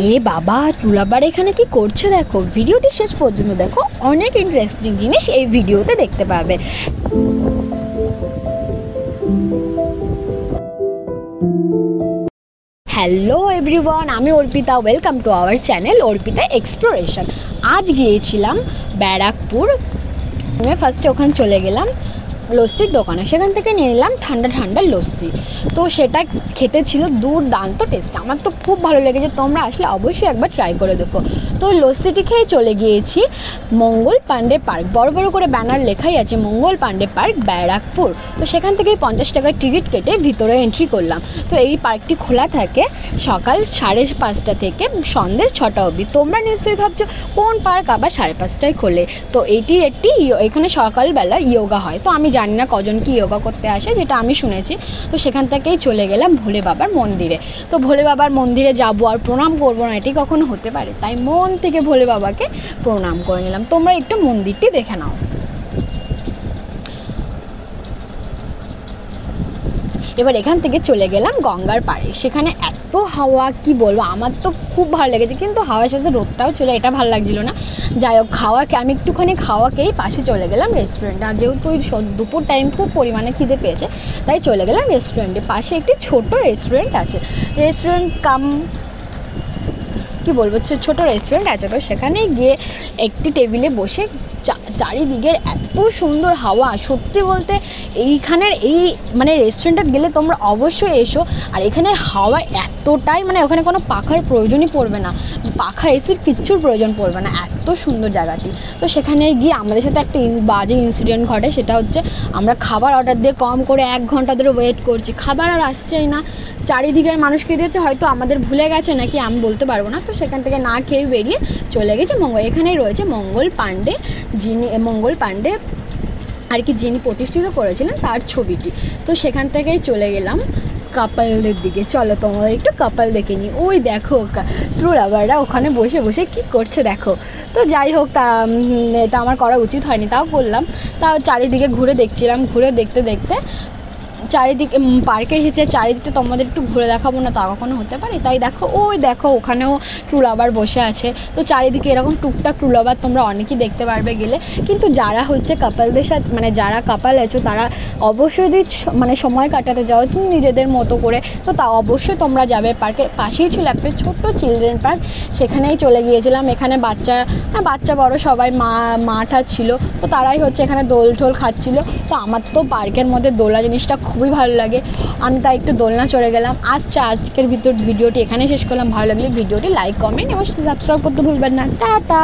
এ বাবা, টুলাবার এখানে কি করছে দেখো, ভিডিওটি শেষ পর্যন্ত দেখো, অনেক ইন্টারেস্টিং জিনিস এই ভিডিওতে দেখতে পাবে। হ্যালো এভরিওয়ান, আমি Arpita, welcome to our channel Arpita exploration. আজ গিয়েছিলাম ব্যারাকপুর। ফার্স্টে ওখানে চলে গেলাম লস্যির দোকানে, সেখান থেকে নিয়ে নিলাম ঠান্ডা ঠান্ডা লস্যি। তো সেটা খেতে ছিল দুর্দান্ত টেস্ট, আমার তো খুব ভালো লেগেছে। তোমরা আসলে অবশ্যই একবার ট্রাই করে দেখো। তো লস্যিটি খেয়ে চলে গিয়েছি মঙ্গল পাণ্ডে পার্ক। বড় বড় করে ব্যানার লেখাই আছে মঙ্গল পাণ্ডে পার্ক ব্যারাকপুর। তো সেখান থেকেই 50 টাকার টিকিট কেটে ভিতরে এন্ট্রি করলাম। তো এই পার্কটি খোলা থাকে সকাল 5:30 থেকে সন্ধ্যে 6টা অবধি। তোমরা নিশ্চয়ই ভাবছো কোন পার্ক আবার 5:30টায় খোলে। তো এটি একটি এখানে সকালবেলা ইয়োগা হয়। তো আমি জানি না কজন কি ইয়োগা করতে আসে, যেটা আমি শুনেছি। তো সেখান থেকেই চলে গেলাম ভোলে বাবার মন্দিরে। তো ভোলে বাবার মন্দিরে যাবো আর প্রণাম করবো না, এটি কখনো হতে পারে? তাই মন থেকে ভোলে বাবাকে প্রণাম করে নিলাম। তোমরা একটু মন্দিরটি দেখে নাও। এবার এখান থেকে চলে গেলাম গঙ্গার পাড়ে। সেখানে এত হাওয়া, কি বলবো, আমার তো খুব ভালো লেগেছে, কিন্তু হাওয়ার সাথে রোদটাও ছিল, এটা ভালো লাগছিল না। যাই হোক, আমি একটুখানি খাওয়াকেই পাশে চলে গেলাম রেস্টুরেন্টে। আর যেহেতু ওই দুপুর টাইম খুব পরিমাণে খিদে পেয়েছে, তাই চলে গেলাম রেস্টুরেন্টে। পাশে একটি ছোট রেস্টুরেন্ট আছে, রেস্টুরেন্ট কাম কি বলবো, ছোট রেস্টুরেন্ট আছে। তো সেখানে গিয়ে একটি টেবিলে বসে চারিদিকের এত সুন্দর হাওয়া, সত্যি বলতে এইখানের মানে রেস্টুরেন্টে গেলে তোমরা অবশ্যই এসো। আর এখানের হাওয়া এতটাই, মানে ওখানে কোনো পাখার প্রয়োজনই পড়বে না, পাখা এসির কিচ্ছুর প্রয়োজন পড়বে না, এত সুন্দর জায়গাটি। তো সেখানে গিয়ে আমাদের সাথে একটা বাজে ইনসিডেন্ট ঘটে। সেটা হচ্ছে, আমরা খাবার অর্ডার দিয়ে কম করে 1 ঘন্টা ধরে ওয়েট করছি, খাবার আর আসছেই না। চারিদিকের মানুষকে দিয়েছে, হয়তো আমাদের ভুলে গেছে নাকি আমি বলতে পারবো না। তো সেখান থেকে না খেয়ে বেরিয়ে চলে গেছে এখানেই রয়েছে মঙ্গল পাণ্ডে, আর কি যিনি প্রতিষ্ঠিত করেছিলেন তার ছবিটি। তো সেখান থেকেই চলে গেলাম কাপালদের দিকে। চলো তোমাদের একটু কাপাল দেখে নিই। ওই দেখো ট্রু লাভাররা ওখানে বসে বসে কি করছে দেখো। তো যাই হোক, এটা আমার করা উচিত হয়নি, তাও করলাম। তাও চারিদিকে ঘুরে দেখছিলাম, ঘুরে দেখতে দেখতে চারিদিকে পার্কে এসেছে, চারিদিকটা তোমাদের একটু ঘুরে দেখাবো না তা কখনো হতে পারে? তাই দেখো, ওই দেখো ওখানেও ট্রু লাভার বসে আছে। তো চারিদিকে এরকম টুকটাক ট্রু লাভার তোমরা অনেকেই দেখতে পারবে গেলে। কিন্তু যারা হচ্ছে কাপালদের সাথে, মানে যারা কাপাল আছো, তারা অবশ্যই যদি মানে সময় কাটাতে যাও তুমি নিজেদের মতো করে, তো তা অবশ্যই তোমরা যাবে। পার্কে পাশেই ছিল একটা ছোট্ট চিলড্রেন পার্ক, সেখানেই চলে গিয়েছিলাম। এখানে বাচ্চা বড় সবাই মাঠা ছিল। তো তারাই হচ্ছে এখানে দোল টোল খাচ্ছিল। তো আমার তো পার্কের মধ্যে দোলা জিনিসটা খুবই ভালো লাগে, আমি তাই একটু দোলনা চড়ে গেলাম। আজকের ভিডিওটি এখানে শেষ করলাম। ভালো লাগলে ভিডিওটি লাইক, কমেন্ট এবং সাবস্ক্রাইব করতে ভুলবেন না। টাটা।